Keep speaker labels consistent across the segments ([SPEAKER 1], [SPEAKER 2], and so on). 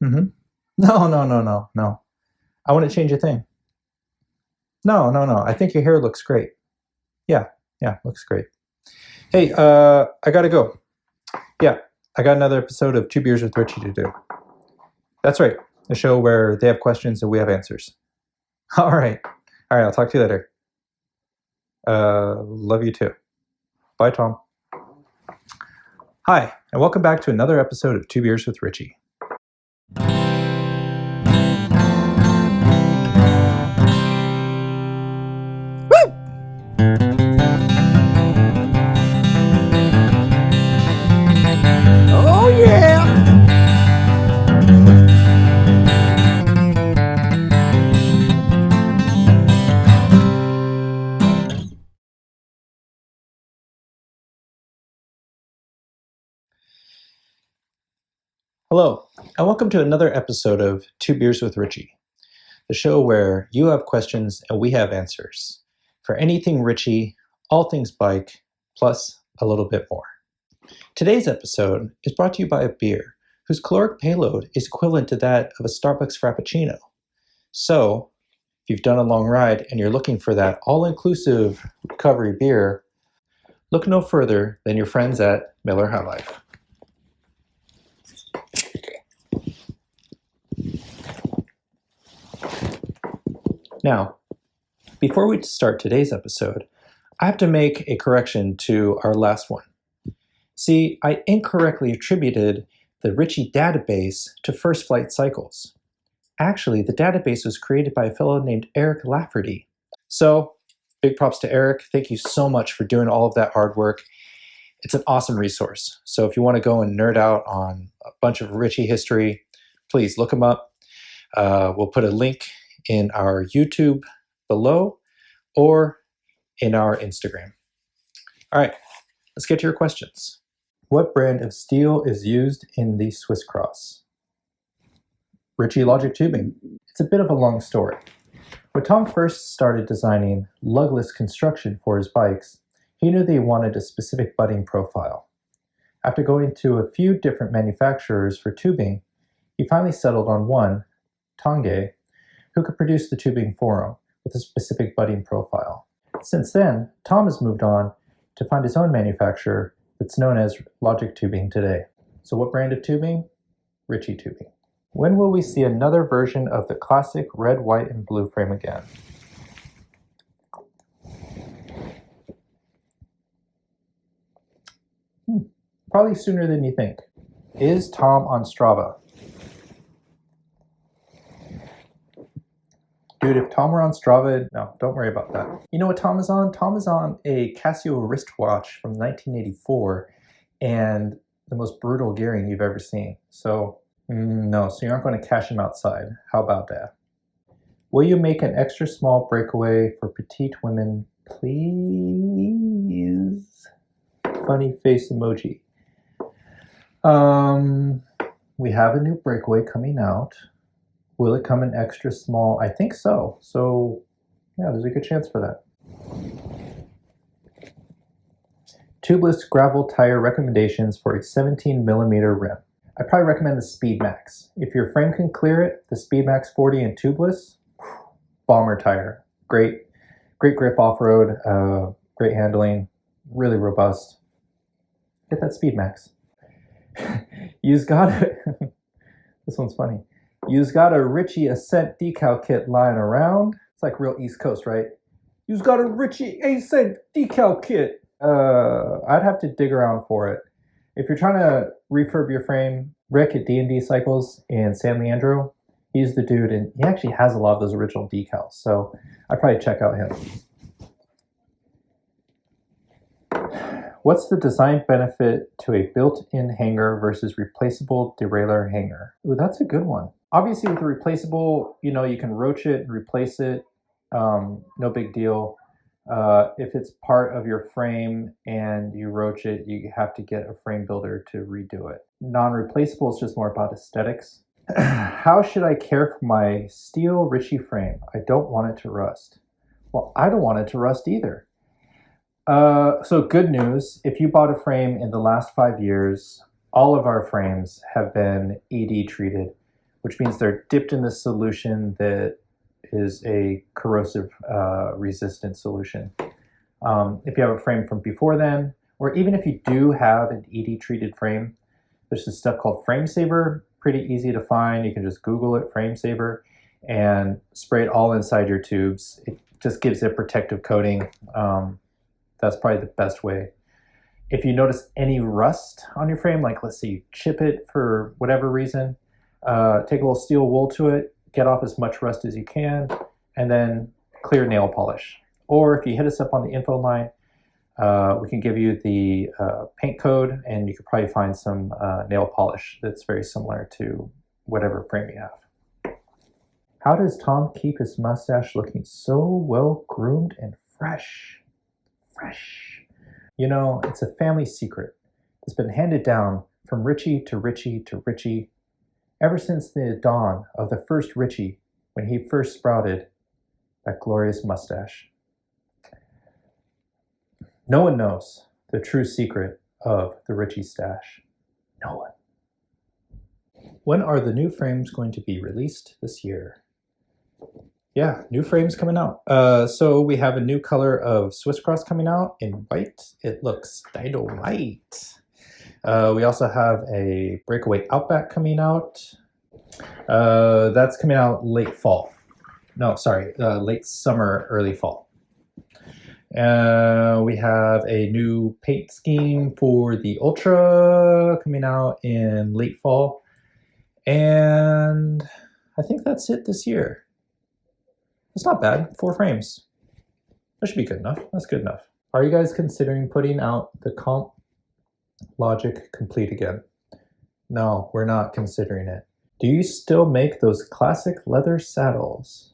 [SPEAKER 1] Mm-hmm. No. I wouldn't change a thing. No. I think your hair looks great. Yeah, looks great. Hey, I gotta go. Yeah, I got another episode of Two Beers with Ritchie to do. That's right, a show where they have questions and we have answers. All right, I'll talk to you later. Love you too. Bye, Tom. Hi, and welcome back to another episode of Two Beers with Ritchie.
[SPEAKER 2] Oh yeah!
[SPEAKER 1] Hello, and welcome to another episode of Two Beers with Ritchie, the show where you have questions and we have answers for anything Ritchie, all things bike, plus a little bit more. Today's episode is brought to you by a beer whose caloric payload is equivalent to that of a Starbucks Frappuccino. So, if you've done a long ride and you're looking for that all-inclusive recovery beer, look no further than your friends at Miller High Life. Now, before we start today's episode, I have to make a correction to our last one. See, I incorrectly attributed the Ritchey Database to First Flight Cycles. Actually, the database was created by a fellow named Eric Lafferty. So, big props to Eric. Thank you so much for doing all of that hard work. It's an awesome resource. So if you want to go and nerd out on a bunch of Ritchie history, please look him up. We'll put a link in our YouTube below or in our Instagram. All right, let's get to your questions. What brand of steel is used in the Swiss Cross? Ritchie Logic Tubing. It's a bit of a long story. When Tom first started designing lugless construction for his bikes, he knew that he wanted a specific butting profile. After going to a few different manufacturers for tubing, he finally settled on one, Tange, who could produce the tubing for him with a specific butting profile. Since then, Tom has moved on to find his own manufacturer that's known as Logic Tubing today. So what brand of tubing? Ritchie Tubing. When will we see another version of the classic red, white, and blue frame again? Probably sooner than you think. Is Tom on Strava? Dude, if Tom were on Strava, no, don't worry about that. You know what Tom is on? Tom is on a Casio wristwatch from 1984 and the most brutal gearing you've ever seen. So, no, so you aren't going to cash him outside. How about that? Will you make an extra small breakaway for petite women, please? Funny face emoji. We have a new breakaway coming out. Will it come in extra small? I think so. So, yeah, there's a good chance for that. Tubeless gravel tire recommendations for a 17mm rim. I probably recommend the Speed Max. If your frame can clear it, the Speed Max 40 and tubeless, bomber tire. Great grip off-road, great handling, really robust. Get that Speed Max. You've got this one's funny. You've got a Ritchie Ascent decal kit lying around. It's like real East Coast, right? You've got a Ritchie Ascent decal kit. I'd have to dig around for it. If you're trying to refurb your frame, Rick at D&D Cycles in San Leandro, he's the dude, and he actually has a lot of those original decals. So I'd probably check out him. What's the design benefit to a built-in hanger versus replaceable derailleur hanger? Ooh, that's a good one. Obviously with the replaceable, you know, you can roach it and replace it. No big deal. If it's part of your frame and you roach it, you have to get a frame builder to redo it. Non-replaceable is just more about aesthetics. How should I care for my steel Ritchie frame? I don't want it to rust. Well, I don't want it to rust either. So good news, if you bought a frame in the last 5 years, all of our frames have been ED treated which means they're dipped in this solution that is a corrosive resistant solution. If you have a frame from before then, or even if you do have an ED treated frame, there's this stuff called Frame Saver, pretty easy to find. You can just Google it, Frame Saver, and spray it all inside your tubes. It just gives it a protective coating. That's probably the best way. If you notice any rust on your frame, like let's say you chip it for whatever reason, take a little steel wool to it, get off as much rust as you can, and then clear nail polish. Or if you hit us up on the info line, we can give you the paint code, and you could probably find some nail polish that's very similar to whatever frame you have. How does Tom keep his mustache looking so well groomed and fresh? Fresh. You know, it's a family secret. It's been handed down from Ritchie to Ritchie to Ritchie ever since the dawn of the first Ritchie, when he first sprouted that glorious mustache. No one knows the true secret of the Ritchie stash. No one. When are the new frames going to be released this year? Yeah, new frames coming out. So we have a new color of Swiss Cross coming out in white. It looks dynamite. We also have a Breakaway Outback coming out. That's coming out late fall. No, sorry, late summer, early fall. We have a new paint scheme for the Ultra coming out in late fall. And I think that's it this year. It's not bad, 4 frames. That should be good enough. That's good enough. Are you guys considering putting out the Comp Logic Complete again? No, we're not considering it. Do you still make those classic leather saddles?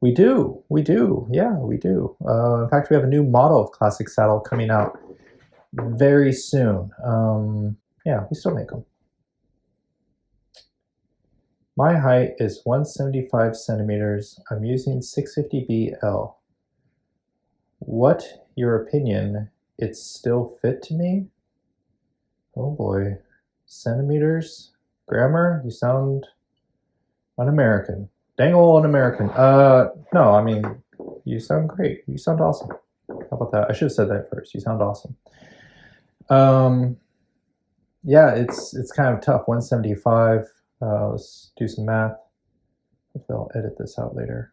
[SPEAKER 1] We do, yeah, we do. In fact, we have a new model of classic saddle coming out very soon. Yeah, we still make them. My height is 175 centimeters. I'm using 650BL. What your opinion? It's still fit to me? Oh boy. Centimeters? Grammar? You sound un-American. Dang old un-American. No, I mean, you sound great. You sound awesome. How about that? I should have said that first. You sound awesome. Yeah, it's kind of tough. 175. Let's do some math. Hopefully I'll edit this out later.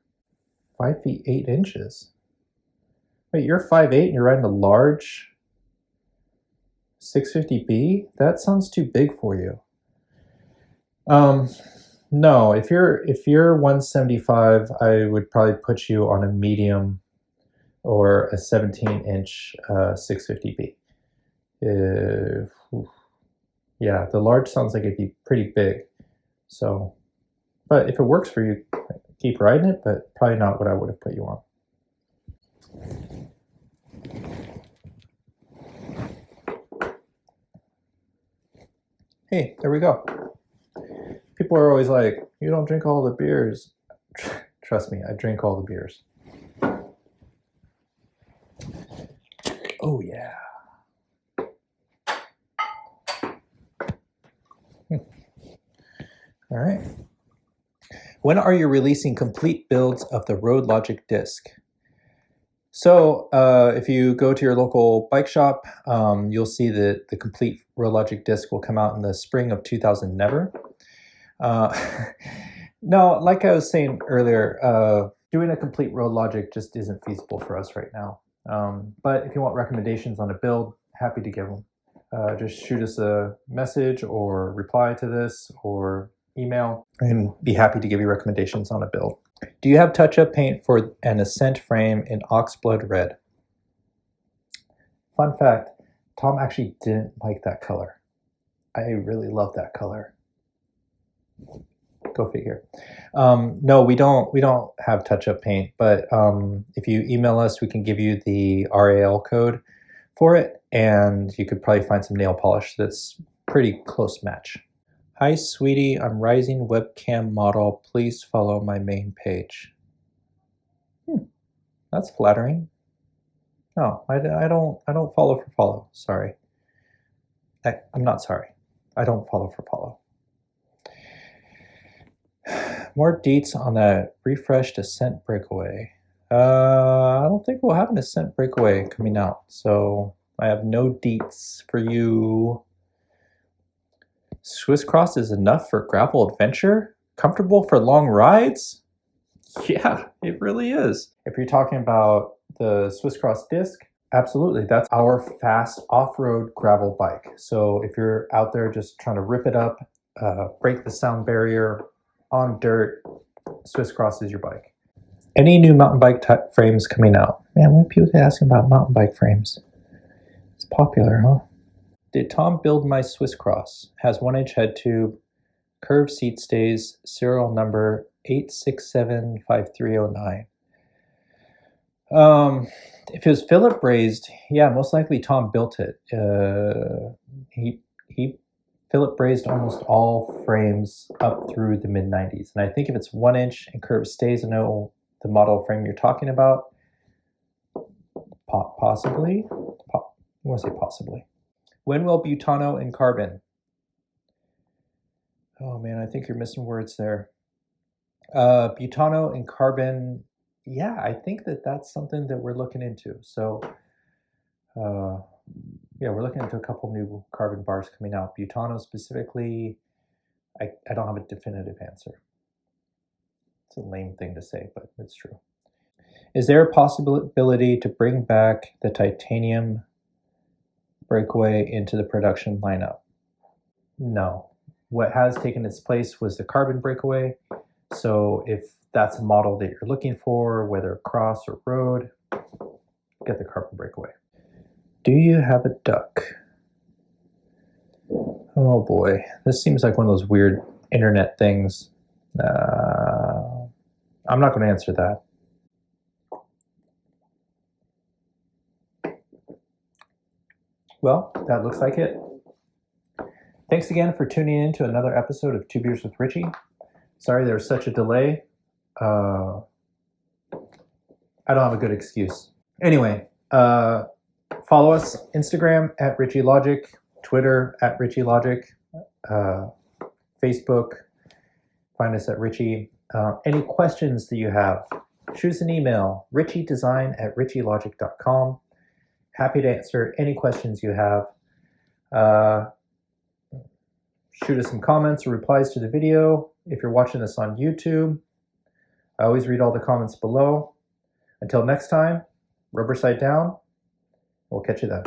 [SPEAKER 1] 5 feet 8 inches. Wait, you're 5'8" and you're riding a large 650B? That sounds too big for you. No, if you're 175, I would probably put you on a medium or a 17-inch 650B. Yeah, the large sounds like it'd be pretty big. So, but if it works for you, keep riding it, but probably not what I would have put you on. Hey, there we go. People are always like, you don't drink all the beers. Trust me, I drink all the beers. Oh yeah. All right. When are you releasing complete builds of the Road Logic disc? So if you go to your local bike shop, you'll see that the complete Road Logic disc will come out in the spring of 2000 never. No, like I was saying earlier, doing a complete Road Logic just isn't feasible for us right now. But if you want recommendations on a build, happy to give them. Just shoot us a message or reply to this or email, and be happy to give you recommendations on a build. Do you have touch-up paint for an Ascent frame in Oxblood Red? Fun fact, Tom actually didn't like that color. I really love that color. Go figure. No, we don't have touch-up paint, but if you email us, we can give you the RAL code for it, and you could probably find some nail polish that's pretty close match. Hi, sweetie. I'm rising webcam model. Please follow my main page. That's flattering. No, I don't follow for follow. Sorry. I'm not sorry. I don't follow for follow. More deets on that refreshed Ascent Breakaway. I don't think we'll have an Ascent Breakaway coming out, so I have no deets for you. Swiss Cross is enough for gravel adventure? Comfortable for long rides? Yeah, it really is. If you're talking about the Swiss Cross disc, absolutely. That's our fast off-road gravel bike. So if you're out there just trying to rip it up, break the sound barrier on dirt, Swiss Cross is your bike. Any new mountain bike type frames coming out? Man, when people get asking about mountain bike frames, it's popular, huh? Did Tom build my Swiss Cross? Has 1-inch head tube, curved seat stays, serial number 8675309. If it was Philip brazed, yeah, most likely Tom built it. Philip brazed almost all frames up through the mid 90s, and I think if it's 1-inch and curved stays, I know the model frame you're talking about. Possibly. I want to say possibly. When will butano and carbon? Oh man, I think you're missing words there. Butano and carbon, yeah, I think that's something that we're looking into. So, yeah, we're looking into a couple new carbon bars coming out. Butano specifically, I don't have a definitive answer. It's a lame thing to say, but it's true. Is there a possibility to bring back the titanium Breakaway into the production lineup? No. What has taken its place was the carbon Breakaway. So if that's a model that you're looking for, whether cross or road, get the carbon Breakaway. Do you have a duck? Oh boy, this seems like one of those weird internet things. I'm not going to answer that. Well, that looks like it. Thanks again for tuning in to another episode of Two Beers with Richie. Sorry there was such a delay. I don't have a good excuse. Anyway, follow us Instagram at Ritchey Logic, Twitter at Ritchey Logic, Facebook, find us at Ritchie. Any questions that you have, shoot us an email, richiedesign@ritchielogic.com. Happy to answer any questions you have. Shoot us some comments or replies to the video. If you're watching this on YouTube, I always read all the comments below. Until next time, rubber side down. We'll catch you then.